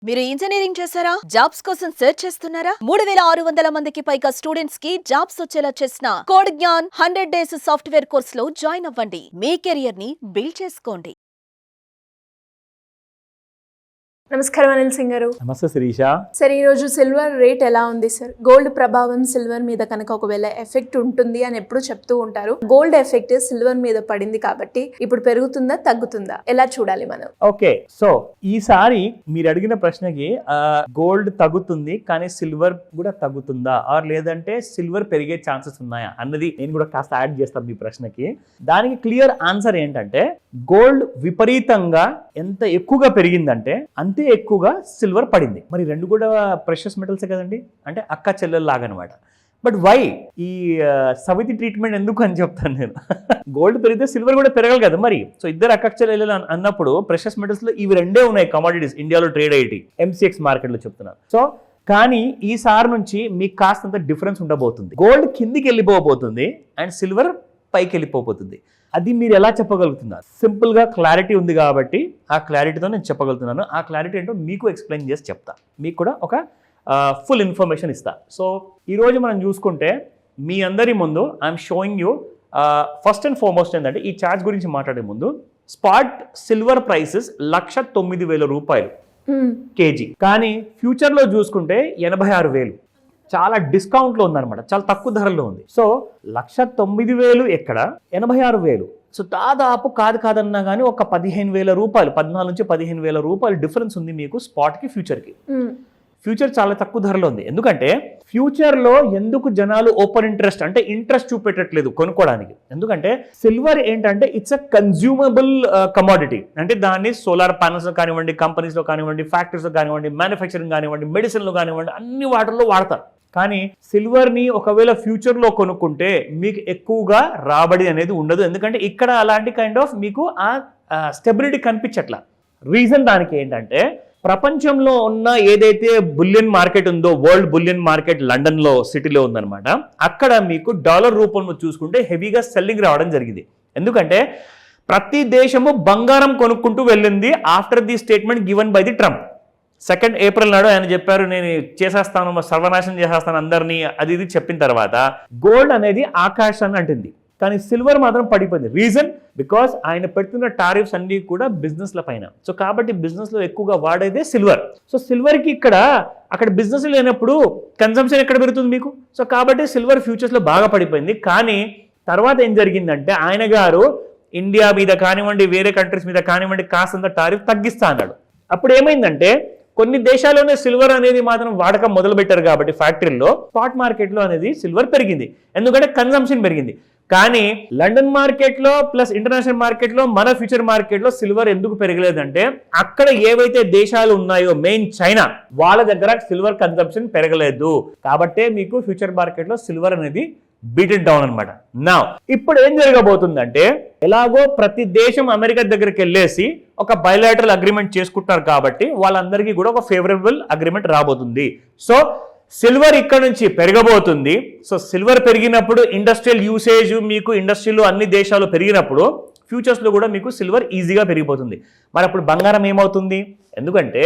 మీరు ఇంజనీరింగ్ చేశారా? జాబ్స్ కోసం సెర్చ్ చేస్తున్నారా? 3600 మందికి పైగా స్టూడెంట్స్ కి జాబ్స్ వచ్చేలా చేసిన code Gyan 100 days software course లో జాయిన్ అవ్వండి. మీ కెరియర్ ని బిల్డ్ చేసుకోండి. నమస్కారం అనిల్ సింగ్ గారు. నమస్తే శిరీష. సార్, ఈరోజు సిల్వర్ రేట్ ఎలా ఉంది సార్? గోల్డ్ ప్రభావం సిల్వర్ మీద కనుక ఒకవేళ ఎఫెక్ట్ ఉంటుంది అని ఎప్పుడు చెప్తూ ఉంటారు. గోల్డ్ ఎఫెక్ట్ సిల్వర్ మీద పడింది కాబట్టి ఇప్పుడు పెరుగుతుందా తగ్గుతుందా ఎలా చూడాలి మనం? ఓకే, సో ఈసారి మీరు అడిగిన ప్రశ్నకి గోల్డ్ తగ్గుతుంది కానీ సిల్వర్ కూడా తగ్గుతుందా ఆర్ లేదంటే సిల్వర్ పెరిగే ఛాన్సెస్ ఉన్నాయా అన్నది నేను కూడా కాస్త యాడ్ చేస్తాను మీ ప్రశ్నకి. దానికి క్లియర్ ఆన్సర్ ఏంటంటే గోల్డ్ విపరీతంగా ఎంత ఎక్కువగా పెరిగిందంటే అంతే ఎక్కువగా సిల్వర్ పడింది. మరి రెండు కూడా ప్రెషస్ మెటల్సే కదండి, అంటే అక్క చెల్లెల్లాగా అనమాట. బట్ వై ఈ సవితి ట్రీట్మెంట్ ఎందుకు అని చెప్తాను నేను. గోల్డ్ పెరిగితే సిల్వర్ కూడా పెరగాలి కదా మరి. సో ఇద్దరు అక్క చెల్లెలు అన్నప్పుడు ప్రెషస్ మెటల్స్ లో ఇవి రెండే ఉన్నాయి కమోడిటీస్ ఇండియాలో ట్రేడ్ అయ్యేటి ఎంసీఎక్స్ మార్కెట్లో చెప్తున్నారు. సో కానీ ఈసారి నుంచి మీకు కాస్తంత డిఫరెన్స్ ఉండబోతుంది. గోల్డ్ కిందికి వెళ్ళిపోబోతుంది అండ్ సిల్వర్ పైకి వెళ్ళిపోతుంది. అది మీరు ఎలా చెప్పగలుగుతున్నారు? సింపుల్గా క్లారిటీ ఉంది కాబట్టి ఆ క్లారిటీతో నేను చెప్పగలుగుతున్నాను. ఆ క్లారిటీ ఏంటో మీకు ఎక్స్ప్లెయిన్ చేసి చెప్తా, మీకు కూడా ఒక ఫుల్ ఇన్ఫర్మేషన్ ఇస్తా. సో ఈరోజు మనం చూసుకుంటే మీ అందరి ముందు I'm showing you first and foremost ఏంటంటే ఈ చార్జ్ గురించి మాట్లాడే ముందు స్పాట్ సిల్వర్ ప్రైసెస్ 1,09,000 రూపాయలు కేజీ. కానీ ఫ్యూచర్లో చూసుకుంటే 86,000. చాలా డిస్కౌంట్లో ఉందన్నమాట, చాలా తక్కువ ధరలో ఉంది. సో 1,09,000 ఎక్కడ, 86,000. సో దాదాపు కాదన్నా కానీ ఒక 15,000 రూపాయలు, 14,000 నుంచి 15,000 రూపాయలు డిఫరెన్స్ ఉంది మీకు స్పాట్కి ఫ్యూచర్కి. ఫ్యూచర్ చాలా తక్కువ ధరలో ఉంది. ఎందుకంటే ఫ్యూచర్లో ఎందుకు జనాలు ఓపెన్ ఇంట్రెస్ట్ అంటే ఇంట్రెస్ట్ చూపెట్టట్లేదు కొనుక్కోవడానికి? ఎందుకంటే సిల్వర్ ఏంటంటే ఇట్స్ అ కన్జ్యూమబుల్ కమోడిటీ. అంటే దాన్ని సోలార్ ప్యానల్స్లో కానివ్వండి, కంపెనీస్లో కానివ్వండి, ఫ్యాక్టరీస్లో కానివ్వండి, మ్యానుఫ్యాక్చరింగ్ కానివ్వండి, మెడిసిన్లో కానివ్వండి, అన్ని వాటిల్లో వాడతారు. కానీ సిల్వర్ని ఒకవేళ ఫ్యూచర్లో కొనుక్కుంటే మీకు ఎక్కువగా రాబడి అనేది ఉండదు. ఎందుకంటే ఇక్కడ అలాంటి కైండ్ ఆఫ్ మీకు ఆ స్టెబిలిటీ కనిపించట్లా. రీజన్ దానికి ఏంటంటే ప్రపంచంలో ఉన్న ఏదైతే బులియన్ మార్కెట్ ఉందో, వరల్డ్ బులియన్ మార్కెట్ లండన్లో సిటీలో ఉందన్నమాట. అక్కడ మీకు డాలర్ రూపంలో చూసుకుంటే హెవీగా సెల్లింగ్ రావడం జరిగింది. ఎందుకంటే ప్రతి దేశము బంగారం కొనుక్కుంటూ వెళ్ళింది after the statement given by the Trump. 2 April నాడు ఆయన చెప్పారు, నేను చేసేస్తాను, సర్వనాశనం చేసేస్తాను అందరినీ, అది ఇది చెప్పిన తర్వాత గోల్డ్ అనేది ఆకాశాన్ని అంటుంది, కానీ సిల్వర్ మాత్రం పడిపోయింది. రీజన్ బికాస్ ఆయన పెడుతున్న టారిఫ్స్ అన్ని కూడా బిజినెస్ల పైన. సో కాబట్టి బిజినెస్లో ఎక్కువగా వాడేదే సిల్వర్. సో సిల్వర్కి అక్కడ బిజినెస్ లేనప్పుడు కన్సంప్షన్ ఎక్కడ పెరుగుతుంది మీకు? సో కాబట్టి సిల్వర్ ఫ్యూచర్స్లో బాగా పడిపోయింది. కానీ తర్వాత ఏం జరిగిందంటే ఆయన గారు ఇండియా మీద కానివ్వండి, వేరే కంట్రీస్ మీద కానివ్వండి కాస్తంత టారిఫ్ తగ్గిస్తా అన్నాడు. అప్పుడు ఏమైందంటే కొన్ని దేశాల్లోనే సిల్వర్ అనేది మాత్రం వాడకం మొదలు పెట్టారు కాబట్టి ఫ్యాక్టరీలో స్పాట్ మార్కెట్లో అనేది సిల్వర్ పెరిగింది, ఎందుకంటే కన్సంప్షన్ పెరిగింది. కానీ లండన్ మార్కెట్లో ప్లస్ ఇంటర్నేషనల్ మార్కెట్లో మన ఫ్యూచర్ మార్కెట్లో సిల్వర్ ఎందుకు పెరగలేదంటే అక్కడ ఏవైతే దేశాలు ఉన్నాయో మెయిన్ చైనా, వాళ్ళ దగ్గర సిల్వర్ కన్సంప్షన్ పెరగలేదు. కాబట్టే మీకు ఫ్యూచర్ మార్కెట్లో సిల్వర్ అనేది బీటెడ్ డౌన్ అనమాట. నా ఇప్పుడు ఏం జరగబోతుందంటే ఎలాగో ప్రతి దేశం అమెరికా దగ్గరికి వెళ్ళేసి ఒక బయలాటరల్ అగ్రిమెంట్ చేసుకుంటున్నారు కాబట్టి వాళ్ళందరికీ కూడా ఒక ఫేవరబుల్ అగ్రిమెంట్ రాబోతుంది. సో సిల్వర్ ఇక్కడ నుంచి పెరగబోతుంది. సో సిల్వర్ పెరిగినప్పుడు ఇండస్ట్రియల్ యూసేజ్ మీకు ఇండస్ట్రీలో అన్ని దేశాలు పెరిగినప్పుడు ఫ్యూచర్స్లో కూడా మీకు సిల్వర్ ఈజీగా పెరిగిపోతుంది. మరి అప్పుడు బంగారం ఏమవుతుంది? ఎందుకంటే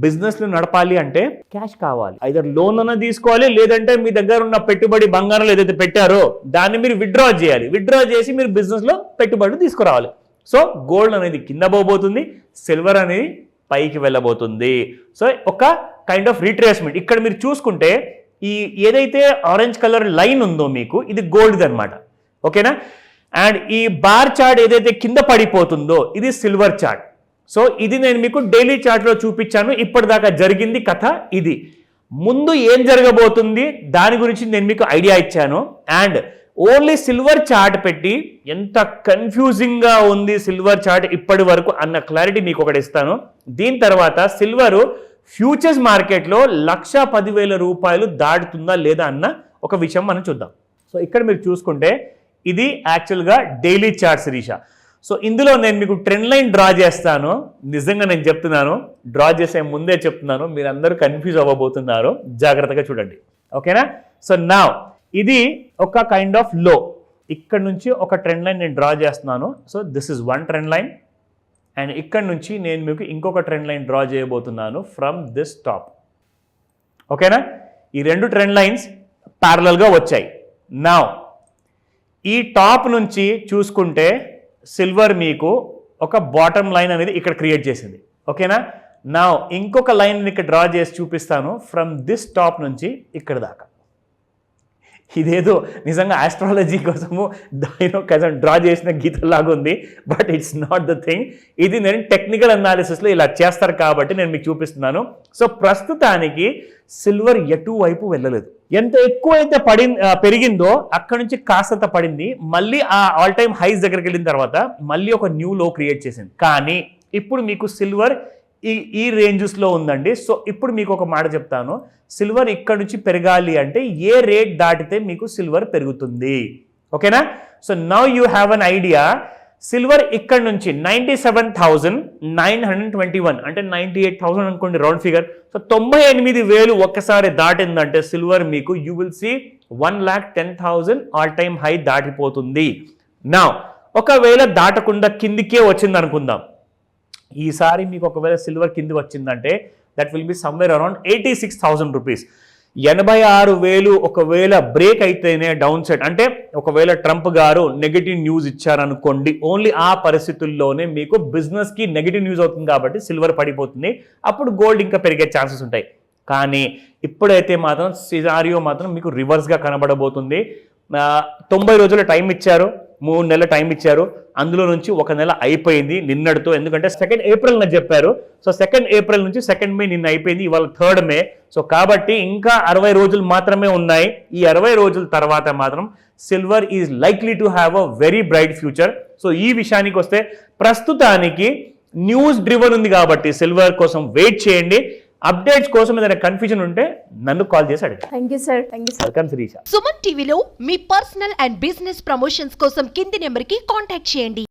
బిజినెస్లు నడపాలి అంటే క్యాష్ కావాలి, ఐదర్ లోన్ అన్న తీసుకోవాలి, లేదంటే మీ దగ్గర ఉన్న పెట్టుబడి బంగారం ఏదైతే పెట్టారో దాన్ని మీరు విత్డ్రా చేయాలి. విత్డ్రా చేసి మీరు బిజినెస్లో పెట్టుబడులు తీసుకురావాలి. సో గోల్డ్ అనేది కింద పోబోతుంది, సిల్వర్ అనేది పైకి వెళ్ళబోతుంది. సో ఒక కైండ్ ఆఫ్ రీట్రేస్మెంట్. ఇక్కడ మీరు చూసుకుంటే ఈ ఏదైతే ఆరెంజ్ కలర్ లైన్ ఉందో మీకు ఇది గోల్డ్ది అనమాట, ఓకేనా? అండ్ ఈ బార్ చార్ట్ ఏదైతే కింద పడిపోతుందో ఇది సిల్వర్ చార్ట్. సో ఇది నేను మీకు డైలీ చార్ట్లో చూపించాను. ఇప్పటిదాకా జరిగింది కథ ఇది. ముందు ఏం జరగబోతుంది దాని గురించి నేను మీకు ఐడియా ఇచ్చాను. అండ్ ఓన్లీ సిల్వర్ చార్ట్ పెట్టి ఎంత కన్ఫ్యూజింగ్గా ఉంది సిల్వర్ చార్ట్ ఇప్పటి వరకు అన్న క్లారిటీ మీకు ఒకటి ఇస్తాను. దీని తర్వాత సిల్వర్ ఫ్యూచర్స్ మార్కెట్లో 1,10,000 రూపాయలు దాటుతుందా లేదా అన్న ఒక విషయం మనం చూద్దాం. సో ఇక్కడ మీరు చూసుకుంటే ఇది యాక్చువల్గా డైలీ చార్ట్ శిరీష. సో ఇందులో నేను మీకు ట్రెండ్ లైన్ డ్రా చేస్తాను. నిజంగా నేను చెప్తున్నాను, డ్రా చేసే ముందే చెప్తున్నాను, మీరందరూ కన్ఫ్యూజ్ అవ్వబోతున్నారు, జాగ్రత్తగా చూడండి, ఓకేనా? సో నా ఇది ఒక కైండ్ ఆఫ్ లో, ఇక్కడ నుంచి ఒక ట్రెండ్ లైన్ నేను డ్రా చేస్తున్నాను. So this is one trend line and ఇక్కడ నుంచి నేను మీకు ఇంకొక ట్రెండ్ లైన్ డ్రా చేయబోతున్నాను ఫ్రమ్ దిస్ టాప్. ఓకేనా? ఈ రెండు ట్రెండ్ లైన్స్ ప్యారలల్గా వచ్చాయి. నౌ ఈ టాప్ నుంచి చూసుకుంటే సిల్వర్ మీకు ఒక బాటమ్ లైన్ అనేది ఇక్కడ క్రియేట్ చేసింది. ఓకేనా? నా ఇంకొక లైన్ ఇక్కడ డ్రా చేసి చూపిస్తాను ఫ్రమ్ దిస్ టాప్ నుంచి ఇక్కడ దాకా. ఇదేదో నిజంగా ఆస్ట్రాలజీ కోసము డ్రా చేసిన గీతలాగా ఉంది, but it's not the thing. ఇది నేను టెక్నికల్ అనాలిసిస్లో ఇలా చేస్తారు కాబట్టి నేను మీకు చూపిస్తున్నాను. సో ప్రస్తుతానికి సిల్వర్ ఎటువైపు వెళ్ళలేదు. ఎంత ఎక్కువైతే పెరిగిందో అక్కడ నుంచి కాస్తంత పడింది, మళ్ళీ ఆ ఆల్ టైమ్ హైస్ దగ్గరికి వెళ్ళిన తర్వాత మళ్ళీ ఒక న్యూ లో క్రియేట్ చేసింది. కానీ ఇప్పుడు మీకు సిల్వర్ ఈ రేంజెస్లో ఉందండి. సో ఇప్పుడు మీకు ఒక మాట చెప్తాను, సిల్వర్ ఇక్కడ నుంచి పెరగాలి అంటే ఏ రేట్ దాటితే మీకు సిల్వర్ పెరుగుతుంది. ఓకేనా? So now you have an idea. Silver ఇక్కడ నుంచి 97,921 అంటే 98,000 అనుకోండి రౌండ్ ఫిగర్. సో 98,000 ఒక్కసారి దాటిందంటే సిల్వర్ మీకు you will see 1,10,000 all time high దాటిపోతుంది. నా ఒకవేళ దాటకుండా కిందికే వచ్చింది అనుకుందాం, ఈసారి మీకు ఒకవేళ సిల్వర్ కింది వచ్చిందంటే that will be somewhere around 86,000 rupees. 86,000 ఒకవేళ బ్రేక్ అయితేనే డౌన్ సైడ్, అంటే ఒకవేళ ట్రంప్ గారు నెగిటివ్ న్యూస్ ఇచ్చారనుకోండి, ఓన్లీ ఆ పరిస్థితుల్లోనే మీకు బిజినెస్కి నెగిటివ్ న్యూస్ అవుతుంది కాబట్టి సిల్వర్ పడిపోతుంది. అప్పుడు గోల్డ్ ఇంకా పెరిగే ఛాన్సెస్ ఉంటాయి. కానీ ఇప్పుడైతే మాత్రం సినారియో మాత్రం మీకు రివర్స్గా కనబడబోతుంది. 90 రోజుల టైం ఇచ్చారు, 3 నెలల టైం ఇచ్చారు, అందులో నుంచి 1 నెల అయిపోయింది నిన్నటితో. ఎందుకంటే 2 ఏప్రిల్ నాకు చెప్పారు. సో 2 ఏప్రిల్ నుంచి 2 మే నిన్న అయిపోయింది, ఇవాళ 3 మే. సో కాబట్టి ఇంకా 60 రోజులు మాత్రమే ఉన్నాయి. ఈ 60 రోజుల తర్వాత మాత్రం silver is likely to have a very bright future. So ఈ విషయానికి వస్తే ప్రస్తుతానికి న్యూస్ డ్రివన్ ఉంది కాబట్టి సిల్వర్ కోసం వెయిట్ చేయండి. అప్డేట్స్ కోసం ఏదైనా కన్ఫ్యూజన్ ఉంటే నన్ను కాల్ చేసి అడగండి. Thank you sir. Welcome Shirisha. Suman టీవీలో మీ పర్సనల్ అండ్ బిజినెస్ ప్రమోషన్స్ కోసం కింది నెంబర్కి కాంటాక్ట్ చేయండి.